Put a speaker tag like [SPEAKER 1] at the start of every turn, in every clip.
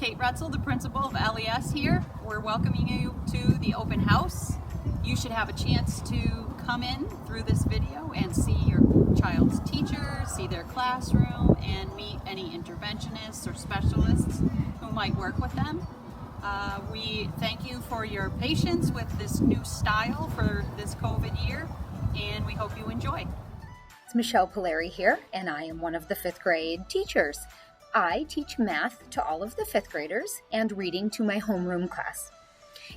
[SPEAKER 1] Kate Retzel, the principal of LES here. We're welcoming you to the open house. You should have a chance to come in through this video and see your child's teacher, see their classroom, and meet any interventionists or specialists who might work with them. We thank you for your patience with this new style for this COVID year, and we hope you enjoy.
[SPEAKER 2] It's Michelle Polari here, and I am one of the 5th grade teachers. I teach math to all of the 5th graders and reading to my homeroom class.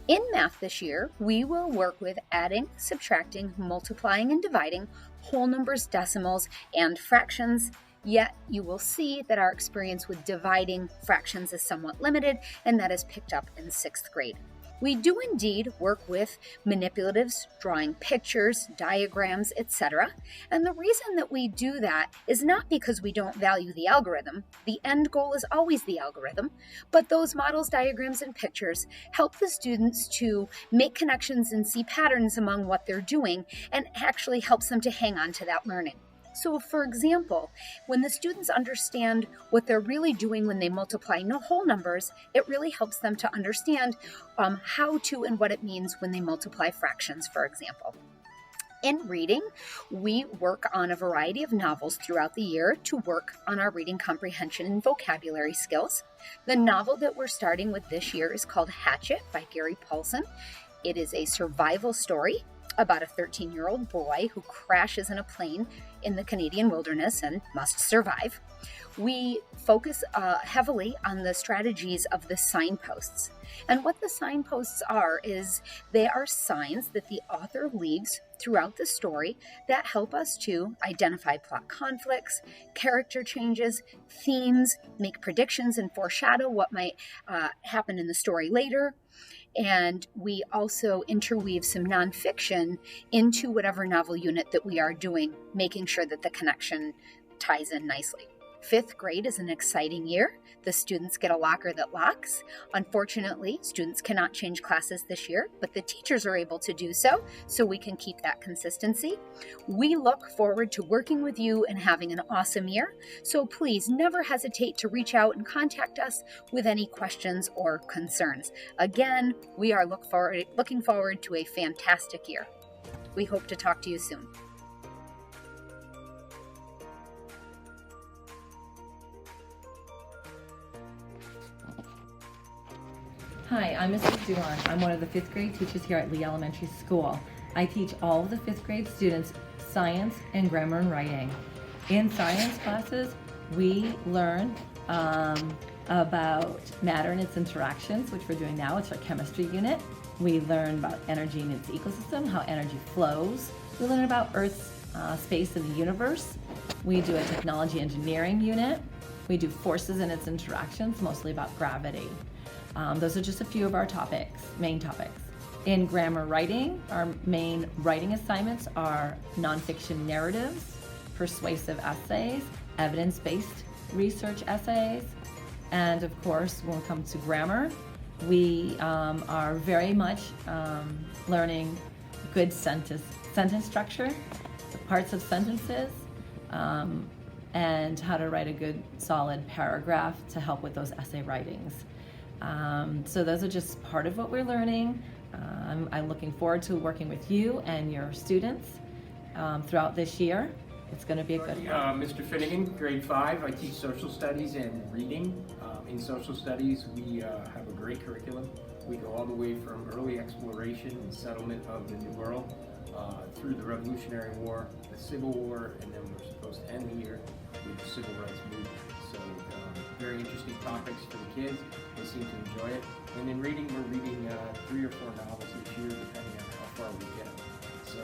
[SPEAKER 2] In math this year, we will work with adding, subtracting, multiplying, and dividing whole numbers, decimals, and fractions. Yet you will see that our experience with dividing fractions is somewhat limited, and that is picked up in 6th grade. We do indeed work with manipulatives, drawing pictures, diagrams, etc. And the reason that we do that is not because we don't value the algorithm. The end goal is always the algorithm, but those models, diagrams, and pictures help the students to make connections and see patterns among what they're doing, and actually helps them to hang on to that learning. So, for example, when the students understand what they're really doing when they multiply whole numbers, it really helps them to understand how to and what it means when they multiply fractions, for example. In reading, we work on a variety of novels throughout the year to work on our reading comprehension and vocabulary skills. The novel that we're starting with this year is called Hatchet by Gary Paulsen. It is a survival story about a 13-year-old boy who crashes in a plane in the Canadian wilderness and must survive. We focus heavily on the strategies of the signposts. And what the signposts are is they are signs that the author leaves throughout the story that help us to identify plot conflicts, character changes, themes, make predictions and foreshadow what might happen in the story later. And we also interweave some nonfiction into whatever novel unit that we are doing, making sure that the connection ties in nicely. 5th grade is an exciting year. The students get a locker that locks. Unfortunately, students cannot change classes this year, but the teachers are able to do so we can keep that consistency. We look forward to working with you and having an awesome year. So please never hesitate to reach out and contact us with any questions or concerns. Again, we are looking forward to a fantastic year. We hope to talk to you soon.
[SPEAKER 3] Hi, I'm Mrs. Duan. I'm one of the 5th grade teachers here at Lee Elementary School. I teach all of the 5th grade students science and grammar and writing. In science classes, we learn about matter and its interactions, which we're doing now. It's our chemistry unit. We learn about energy and its ecosystem, how energy flows. We learn about Earth's space and the universe. We do a technology engineering unit. We do forces and its interactions, mostly about gravity. Those are just a few of our main topics. In grammar writing, our main writing assignments are nonfiction narratives, persuasive essays, evidence-based research essays, and of course, when it comes to grammar, we are very much learning good sentence structure, the parts of sentences, and how to write a good, solid paragraph to help with those essay writings. So those are just part of what we're learning. I'm looking forward to working with you and your students throughout this year. It's going to be a good one.
[SPEAKER 4] Mr. Finnegan, grade 5. I teach social studies and reading. In social studies, we have a great curriculum. We go all the way from early exploration and settlement of the New World through the Revolutionary War, the Civil War, and then we're supposed to end the year with the Civil Rights Movement. So very interesting topics for the kids. They seem to enjoy it. And in reading, we're reading 3 or 4 novels each year, depending on how far we get. So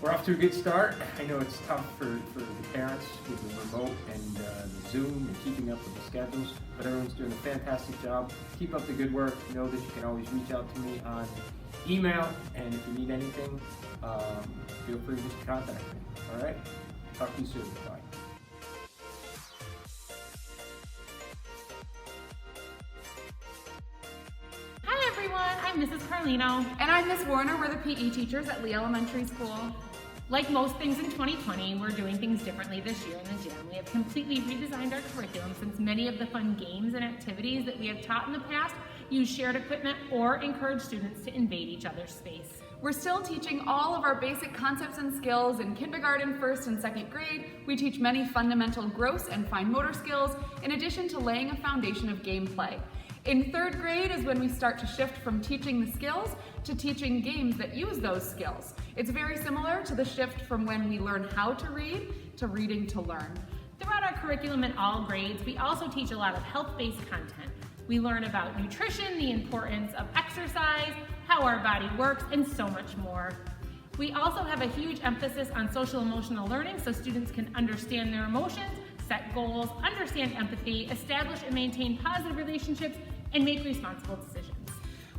[SPEAKER 4] we're off to a good start. I know it's tough for the parents with the remote and the Zoom and keeping up with the schedules, but everyone's doing a fantastic job. Keep up the good work. Know that you can always reach out to me on email, and if you need anything, feel free to just contact me. All right? Talk to you soon. Bye.
[SPEAKER 5] Hi everyone, I'm Mrs. Carlino.
[SPEAKER 6] And I'm Miss Warner. We're the PE teachers at Lee Elementary School.
[SPEAKER 5] Like most things in 2020, we're doing things differently this year in the gym. We have completely redesigned our curriculum since many of the fun games and activities that we have taught in the past use shared equipment or encourage students to invade each other's space.
[SPEAKER 6] We're still teaching all of our basic concepts and skills in kindergarten, first and second grade. We teach many fundamental gross and fine motor skills, in addition to laying a foundation of gameplay. In third grade is when we start to shift from teaching the skills to teaching games that use those skills. It's very similar to the shift from when we learn how to read to reading to learn.
[SPEAKER 5] Throughout our curriculum in all grades, we also teach a lot of health-based content. We learn about nutrition, the importance of exercise, how our body works, and so much more. We also have a huge emphasis on social emotional learning so students can understand their emotions, set goals, understand empathy, establish and maintain positive relationships, and make responsible decisions.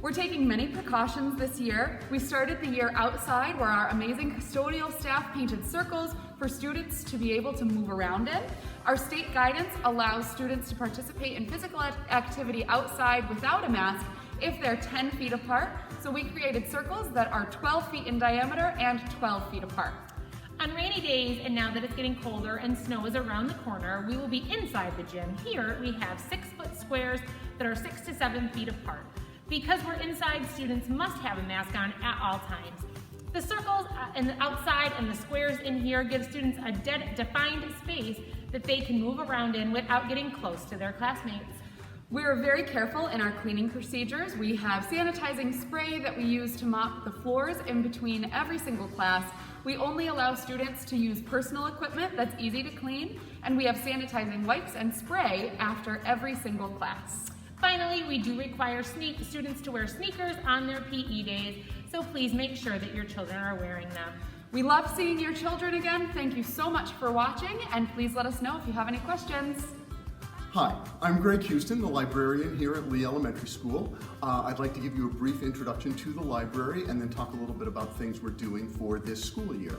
[SPEAKER 6] We're taking many precautions this year. We started the year outside where our amazing custodial staff painted circles for students to be able to move around in. Our state guidance allows students to participate in physical activity outside without a mask if they're 10 feet apart. So we created circles that are 12 feet in diameter and 12 feet apart.
[SPEAKER 5] On rainy days, and now that it's getting colder and snow is around the corner, we will be inside the gym. Here we have 6-foot squares that are 6 to 7 feet apart. Because we're inside, students must have a mask on at all times. The circles and the outside and the squares in here give students a defined space that they can move around in without getting close to their classmates.
[SPEAKER 6] We're very careful in our cleaning procedures. We have sanitizing spray that we use to mop the floors in between every single class. We only allow students to use personal equipment that's easy to clean, and we have sanitizing wipes and spray after every single class.
[SPEAKER 5] Finally, we do require students to wear sneakers on their PE days, so please make sure that your children are wearing them.
[SPEAKER 6] We love seeing your children again. Thank you so much for watching, and please let us know if you have any questions.
[SPEAKER 7] Hi, I'm Greg Houston, the librarian here at Lee Elementary School. I'd like to give you a brief introduction to the library and then talk a little bit about things we're doing for this school year.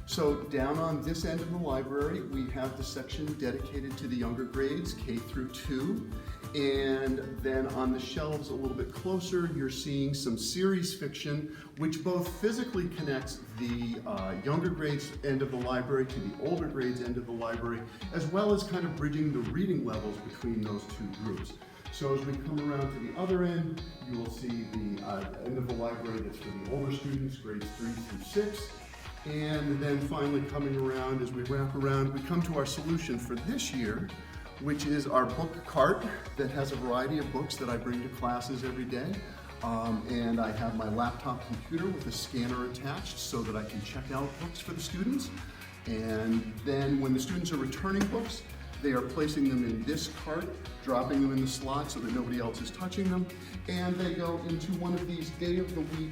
[SPEAKER 7] So down on this end of the library, we have the section dedicated to the younger grades, K through 2. And then on the shelves a little bit closer, you're seeing some series fiction, which both physically connects the younger grades end of the library to the older grades end of the library, as well as kind of bridging the reading levels between those two groups. So as we come around to the other end, you will see the end of the library that's for the older students, grades 3 through 6. And then finally coming around, as we wrap around, we come to our solution for this year, which is our book cart that has a variety of books that I bring to classes every day. And I have my laptop computer with a scanner attached so that I can check out books for the students. And then when the students are returning books, they are placing them in this cart, dropping them in the slot so that nobody else is touching them, and they go into one of these day of the week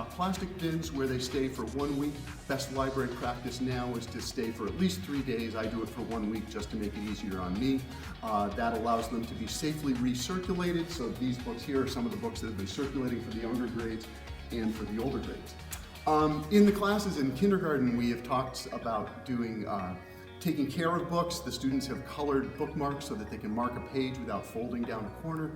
[SPEAKER 7] plastic bins where they stay for 1 week. Best library practice now is to stay for at least 3 days. I do it for 1 week just to make it easier on me. That allows them to be safely recirculated. So these books here are some of the books that have been circulating for the younger grades and for the older grades. In the classes in kindergarten, we have talked about doing taking care of books. The students have colored bookmarks so that they can mark a page without folding down a corner.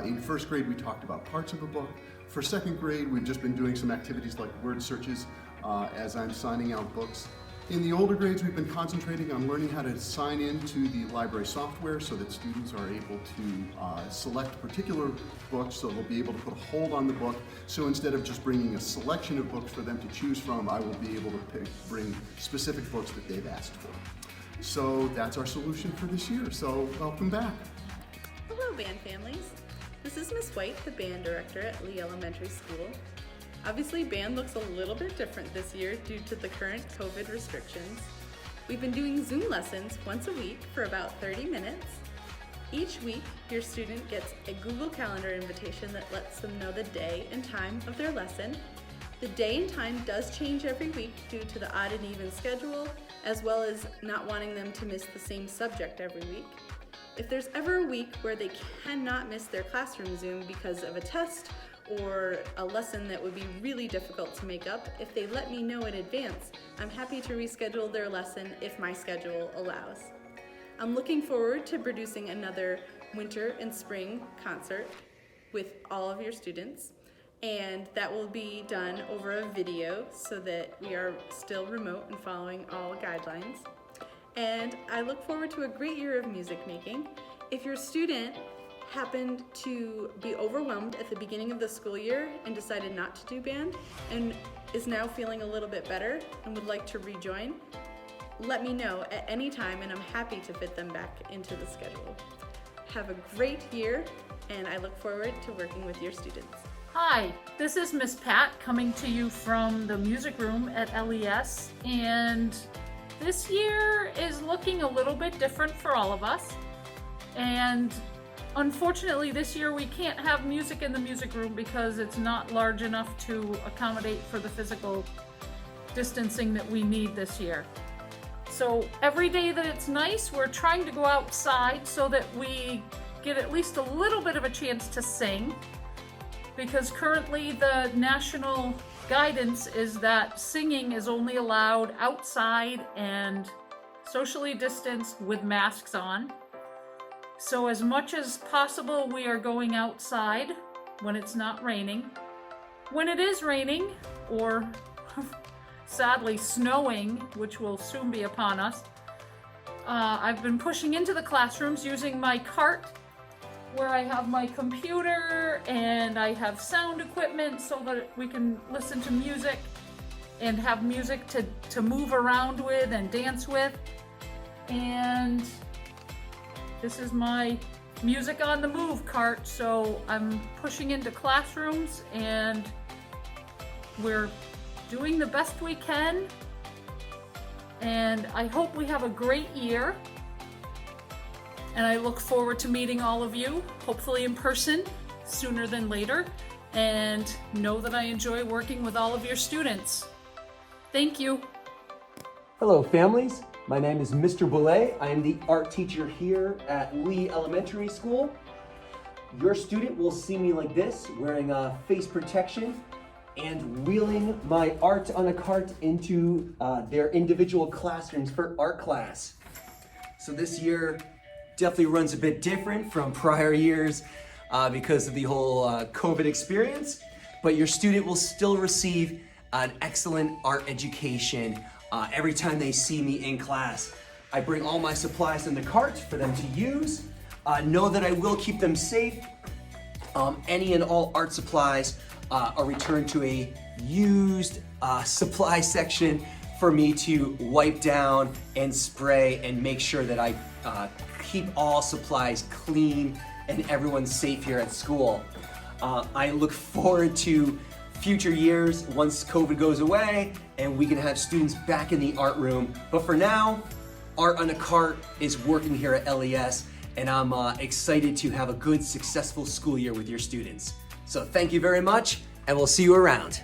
[SPEAKER 7] In first grade, we talked about parts of a book. For second grade, we've just been doing some activities like word searches as I'm signing out books. In the older grades, we've been concentrating on learning how to sign into the library software so that students are able to select particular books, so they'll be able to put a hold on the book. So instead of just bringing a selection of books for them to choose from, I will be able to bring specific books that they've asked for. So that's our solution for this year, so welcome back.
[SPEAKER 8] Hello, band families. This is Miss White, the band director at Lee Elementary School. Obviously, band looks a little bit different this year due to the current COVID restrictions. We've been doing Zoom lessons once a week for about 30 minutes. Each week, your student gets a Google Calendar invitation that lets them know the day and time of their lesson. The day and time does change every week due to the odd and even schedule, as well as not wanting them to miss the same subject every week. If there's ever a week where they cannot miss their classroom Zoom because of a test or a lesson that would be really difficult to make up, if they let me know in advance, I'm happy to reschedule their lesson if my schedule allows. I'm looking forward to producing another winter and spring concert with all of your students. and that will be done over a video so that we are still remote and following all guidelines. And I look forward to a great year of music making. If your student happened to be overwhelmed at the beginning of the school year and decided not to do band and is now feeling a little bit better and would like to rejoin, let me know at any time and I'm happy to fit them back into the schedule. Have a great year, and I look forward to working with your students.
[SPEAKER 9] Hi, this is Miss Pat coming to you from the music room at LES, and this year is looking a little bit different for all of us. And unfortunately this year we can't have music in the music room because it's not large enough to accommodate for the physical distancing that we need this year. So every day that it's nice, we're trying to go outside so that we get at least a little bit of a chance to sing, because currently the national guidance is that singing is only allowed outside and socially distanced with masks on. So as much as possible, we are going outside when it's not raining. When it is raining, or sadly snowing, which will soon be upon us, I've been pushing into the classrooms using my cart, where I have my computer and I have sound equipment so that we can listen to music and have music to move around with and dance with. And this is my music on the move cart, so I'm pushing into classrooms and we're doing the best we can, and I hope we have a great year, and I look forward to meeting all of you, hopefully in person sooner than later, and know that I enjoy working with all of your students. Thank you.
[SPEAKER 10] Hello families, my name is Mr. Boulay. I am the art teacher here at Lee Elementary School. Your student will see me like this, wearing a face protection and wheeling my art on a cart into their individual classrooms for art class. So this year definitely runs a bit different from prior years because of the whole COVID experience, but your student will still receive an excellent art education every time they see me in class. I bring all my supplies in the cart for them to use. Know that I will keep them safe. Any and all art supplies are returned to a used supply section for me to wipe down and spray and make sure that I keep all supplies clean and everyone's safe here at school. I look forward to future years once COVID goes away and we can have students back in the art room. But for now, Art on a Cart is working here at LES, and I'm excited to have a good, successful school year with your students. So thank you very much, and we'll see you around.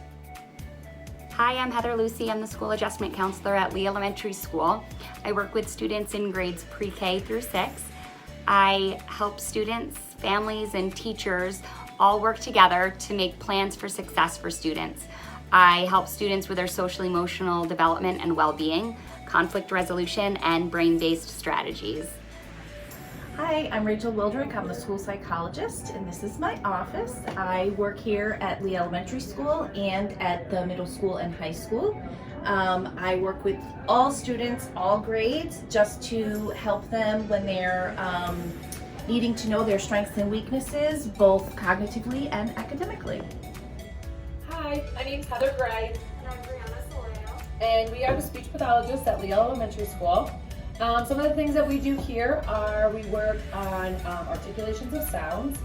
[SPEAKER 11] Hi, I'm Heather Lucy. I'm the School Adjustment Counselor at Lee Elementary School. I work with students in grades pre-K through 6. I help students, families, and teachers all work together to make plans for success for students. I help students with their social emotional development and well-being, conflict resolution, and brain-based strategies.
[SPEAKER 12] Hi, I'm Rachel Wildrick. I'm the school psychologist, and this is my office. I work here at Lee Elementary School and at the middle school and high school. I work with all students, all grades, just to help them when they're needing to know their strengths and weaknesses, both cognitively and academically.
[SPEAKER 13] Hi, my name's Heather Gray. And I'm Brianna Solano. And we are the speech pathologists at Lee Elementary School. Some of the things that we do here are we work on articulations of sounds,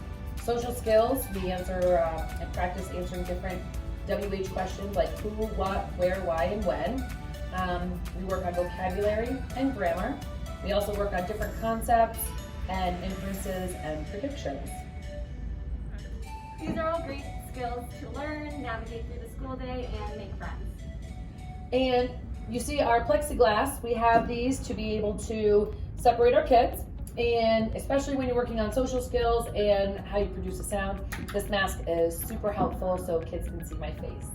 [SPEAKER 13] social skills. We answer and practice answering different WH questions like who, what, where, why, and when. We work on vocabulary and grammar. We also work on different concepts and inferences and predictions.
[SPEAKER 14] These are all great skills to learn, navigate through the school day, and make friends.
[SPEAKER 13] And you see our plexiglass, we have these to be able to separate our kids, and especially when you're working on social skills and how you produce a sound, this mask is super helpful so kids can see my face.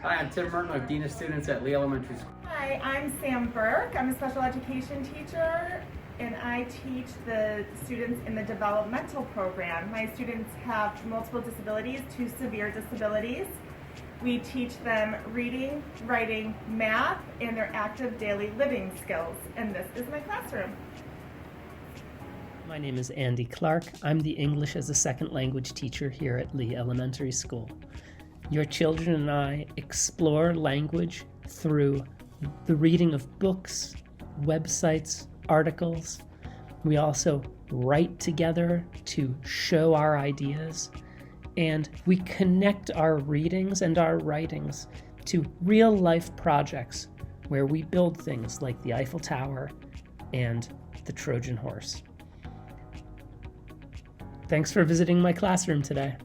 [SPEAKER 15] Hi, I'm Tim Merton with Dean of Students at Lee Elementary School.
[SPEAKER 16] Hi, I'm Sam Burke. I'm a special education teacher and I teach the students in the developmental program. My students have multiple disabilities, 2 severe disabilities. We teach them reading, writing, math, and their active daily living skills. And this is my classroom.
[SPEAKER 17] My name is Andy Clark. I'm the English as a Second Language teacher here at Lee Elementary School. Your children and I explore language through the reading of books, websites, articles. We also write together to show our ideas, and we connect our readings and our writings to real-life projects where we build things like the Eiffel Tower and the Trojan Horse. Thanks for visiting my classroom today.